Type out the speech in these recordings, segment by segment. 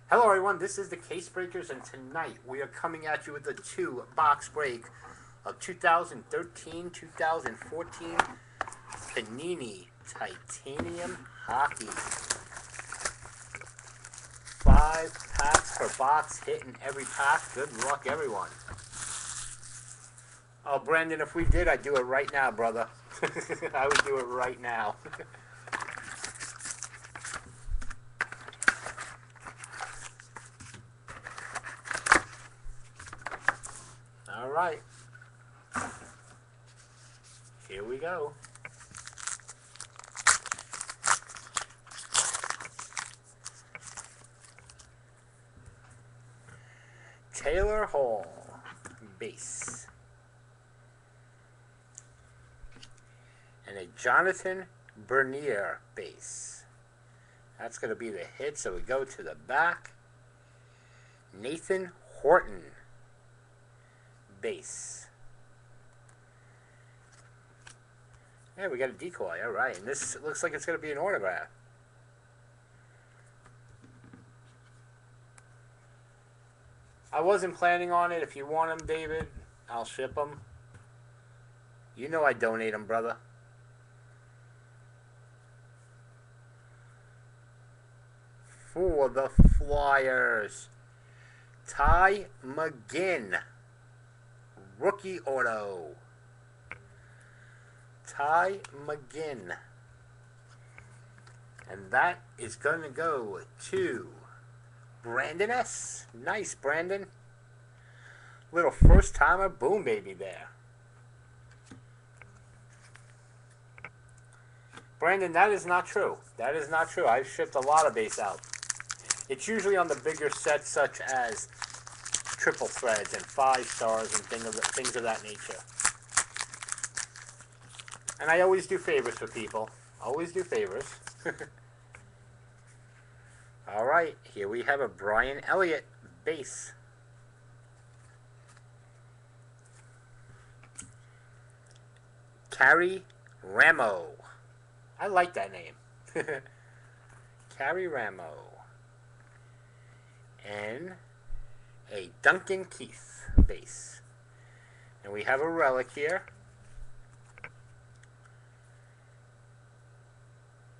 Hello everyone, this is the Case Breakers, and tonight we are coming at you with a two-box break of 2013-2014 Panini Titanium Hockey. 5 packs per box, hitting every pack. Good luck, everyone. Oh, Brandon, if we did, I'd do it right now, brother. I would do it right now. All right, here we go. Taylor Hall, base. And a Jonathan Bernier, base. That's going to be the hit, so we go to the back. Nathan Horton, base. Yeah, we got a decoy. All right, and this looks like it's going to be an autograph. I wasn't planning on it. If you want them, David, I'll ship them. You know I donate them, brother. For the Flyers, Ty McGinn, rookie auto. Ty McGinn. And that is going to go to Brandon S. Nice, Brandon. Little first-timer boom baby there. Brandon, that is not true. That is not true. I've shipped a lot of base out. It's usually on the bigger sets such as triple threads and 5-stars and things of that nature. And I always do favors for people. Always do favors. All right, here we have a Brian Elliott base. Carrie Ramo. I like that name. Carrie Ramo. And a Duncan Keith base. And we have a relic here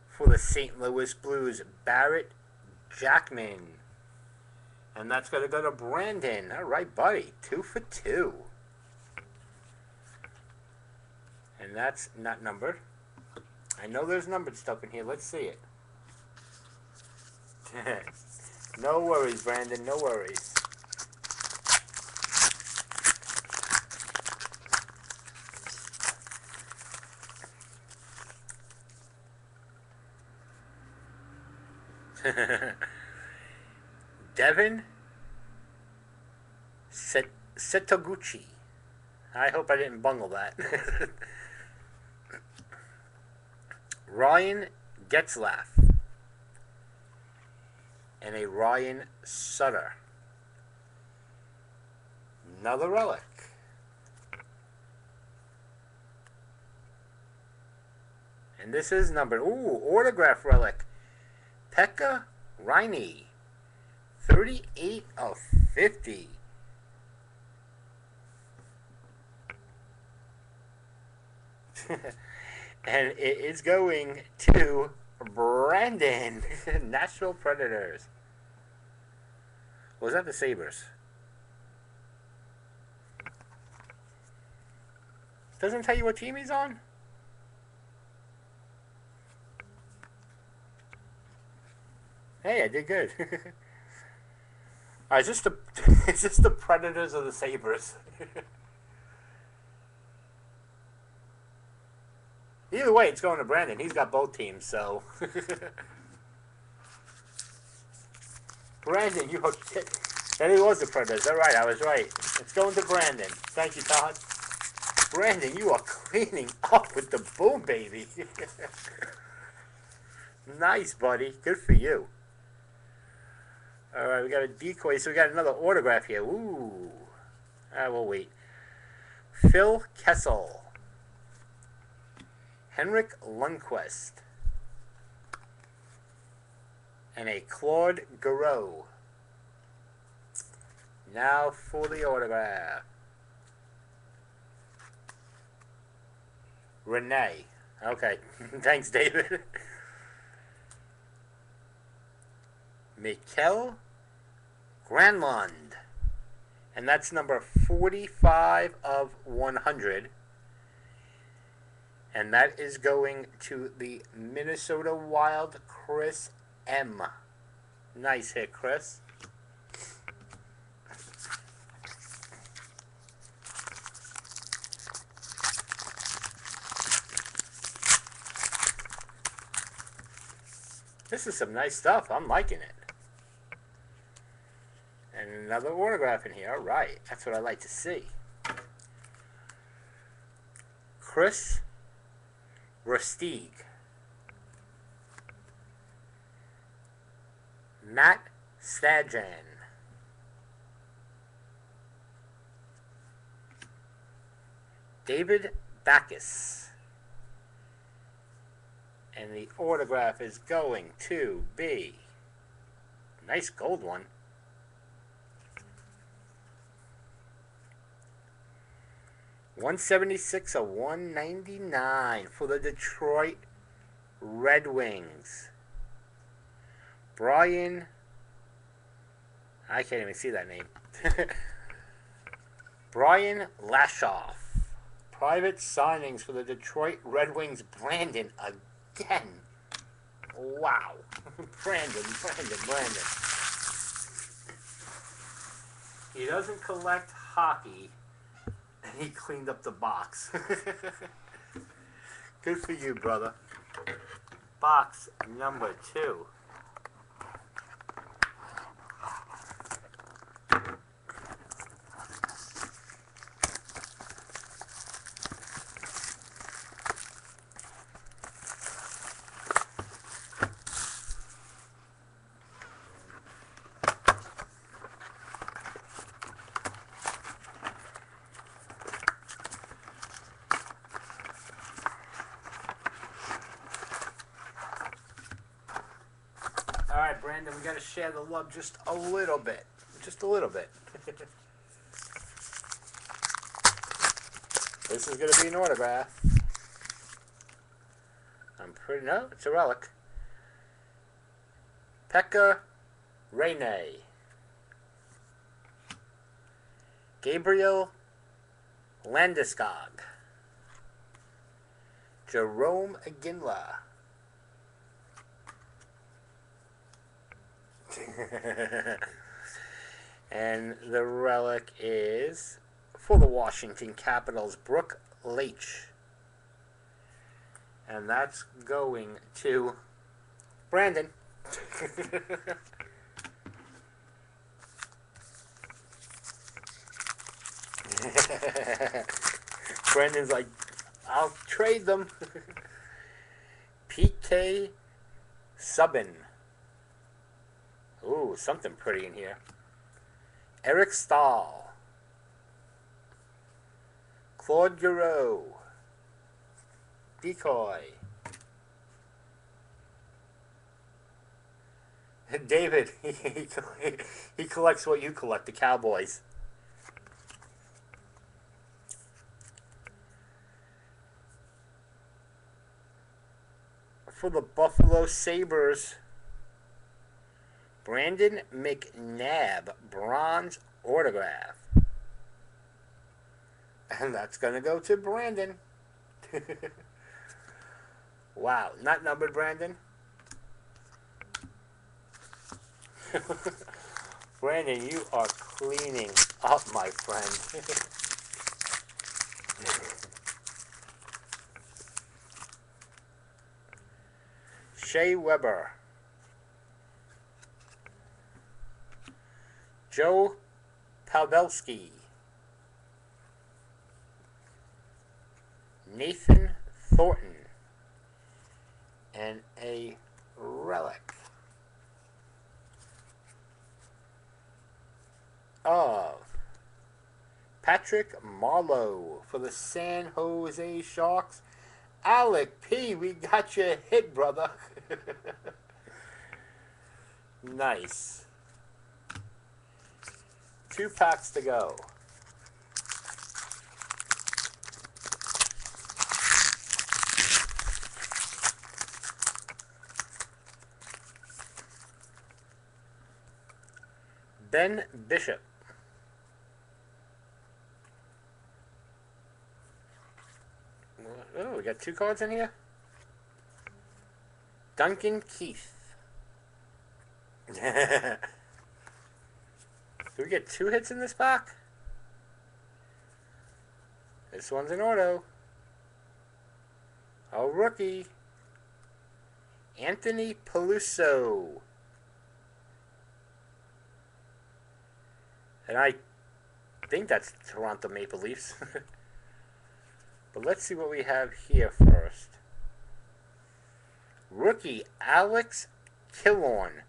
for the St. Louis Blues, Barrett Jackman. And that's going to go to Brandon. All right, buddy. 2 for 2. And that's not numbered. I know there's numbered stuff in here. Let's see it. No worries, Brandon. No worries. Devin Setoguchi. I hope I didn't bungle that. Ryan Getzlaff. And a Ryan Sutter. Another relic. And this is numbered. Ooh, autograph relic. Pekka Riney. 38 of 50. And it is going to Brandon. Nashville Predators. Was that the Sabres? Doesn't tell you what team he's on? Hey, I did good. Is this the Predators or the Sabres? Either way, it's going to Brandon. He's got both teams, so. Brandon, you okay? Then it was the Predators. All right, I was right. It's going to Brandon. Thank you, Todd. Brandon, you are cleaning up with the boom, baby. Nice, buddy. Good for you. All right, we got a decoy, so we got another autograph here. Ooh. We'll wait. Phil Kessel. Henrik Lundqvist. And a Claude Giroux Now for the autograph. Renee. Okay. Thanks, David. Mikel Granlund. And that's number 45 of 100. And that is going to the Minnesota Wild, Chris M. Nice hit, Chris. This is some nice stuff. I'm liking it. And another autograph in here. All right. That's what I like to see. Chris Rustig. Matt Stajan. David Backus. And the autograph is going to be... Nice gold one. $176 of $199 for the Detroit Red Wings. Brian... I can't even see that name. Brian Lashoff. Private signings for the Detroit Red Wings. Brandon again. Wow. Brandon. He doesn't collect hockey, and he cleaned up the box. Good for you, brother. Box number 2. All right, Brandon, we got to share the love just a little bit. Just a little bit. This is going to be an autograph. No, it's a relic. Pekka Rinne. Gabriel Landeskog. Jerome Iginla. And the relic is for the Washington Capitals, Brooke Leach. And that's going to Brandon. Brandon's like, I'll trade them. PK Subban. Ooh, something pretty in here. Eric Stahl. Claude Giroux. Decoy. David, he collects what you collect, the Cowboys. For the Buffalo Sabres, Brandon McNabb, bronze autograph. And that's going to go to Brandon. Wow, not numbered, Brandon. Brandon, you are cleaning up, my friend. Shea Weber. Joe Pavelski. Nathan Thornton. And a relic of Patrick Marleau for the San Jose Sharks. Alec P., we got you hit, brother. Nice. 2 packs to go. Ben Bishop. Oh, we got 2 cards in here. Duncan Keith. Do we get 2 hits in this pack? This one's an auto. A rookie. Anthony Peluso. And I think that's Toronto Maple Leafs. But let's see what we have here first. Rookie Alex Killorn.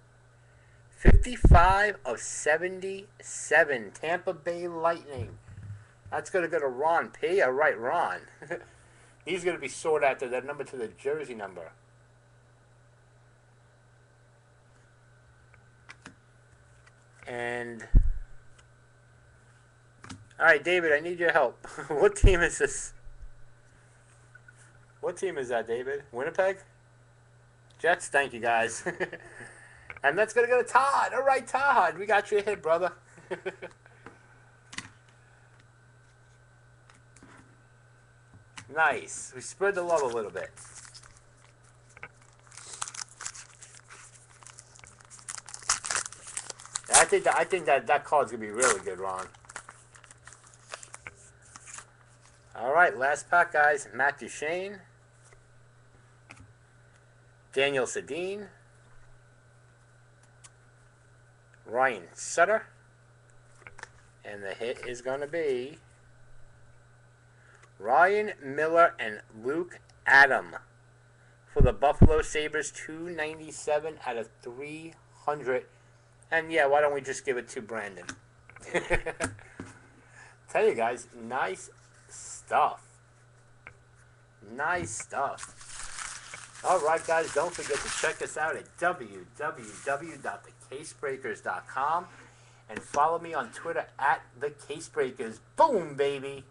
55 of 77. Tampa Bay Lightning. That's going to go to Ron P. All right, Ron. He's going to be sought after that number to the jersey number. And... Alright, David, I need your help. What team is this? What team is that, David? Winnipeg? Jets? Thank you, guys. And that's going to go to Todd. Alright, Todd. We got you a hit, brother. Nice. We spread the love a little bit. I think that card's going to be really good, Ron. Alright, last pack, guys. Matt Duchene. Daniel Sedin. Ryan Sutter. And the hit is going to be Ryan Miller and Luke Adam for the Buffalo Sabres, 297 out of 300. And yeah, why don't we just give it to Brandon? Tell you guys, nice stuff. Nice stuff. Alright, guys, don't forget to check us out at www.thecasebreakers.com and follow me on Twitter at thecasebreakers. Boom, baby!